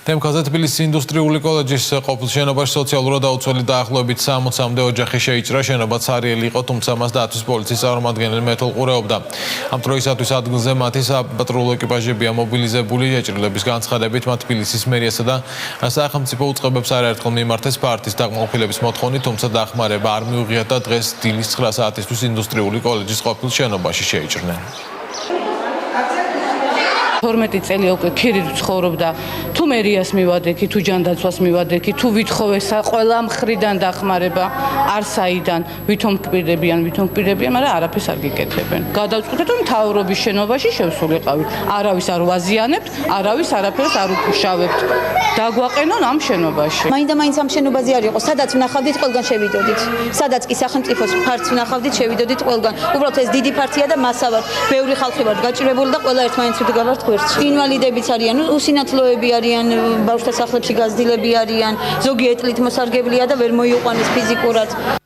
თემქაზე თბილისის ინდუსტრიული კოლეჯის ყოფილ შენობაში სოციალურად დაუცველი დაახლოებით 60-მდე ოჯახი შეიჭრა. შენობა ცარიელი იყო, თუმცა მას დათვის პოლიციის წარმომადგენელი მეთვალყურეობდა. ამ დროისათვის ადგილზე მათი საპატრულო ეკიპაჟებია მობილიზებული. შეჭრილების განცხადებით მათ თბილისის მერიასა და სახელმწიფო უწყებებს არაერთხელ მიმართეს ფართის დაკმაყოფილების მოთხოვნით, თუმცა დახმარება არ მიუღიათ და დღეს დილის 9 საათისთვის ინდუსტრიული კოლეჯის ყოფილ შენობაში შეიჭრნენ. 12 წელი უკვე ქირით ცხოვრობდა, თუ მერიას მივადექი, თუ ჯანდაცვას მივადექი, თუ ვითხოვეს ყველა მხრიდან დახმარება, არსაიდან ვითომ გპირდებიან, მაგრამ არაფერს არ გიკეთებენ. გადავწყვიტეთ, რომ მთავრობის შენობაში შევსულიყავით. არავის არ ვაზიანებთ, არავის არაფერს არ უხუშავებთ. დაგვაყენონ ამ შენობაში. მაინდა-მაინც ამ შენობაზე არ იყო, სადაც ვნახავდით, ყველგან შევიდოდით. სადაც კი სახელმწიფოს ფართს ვნახავდით, შევიდოდით ყველგან. უბრალოდ ეს დიდი ფართია და მასა ვართ. ბევრი ხალხი ვართ გაჭირებული და ყველა ერთმანეთს ვდგავართ გვერდში. ინვალიდებიც არიან, უსინათლოები არიან, ბავშვთა სახლებში გაზრდილები არიან, ზოგი ეტლით მოსარგებლია და ვერ მოიყვანეს ფიზიკურად.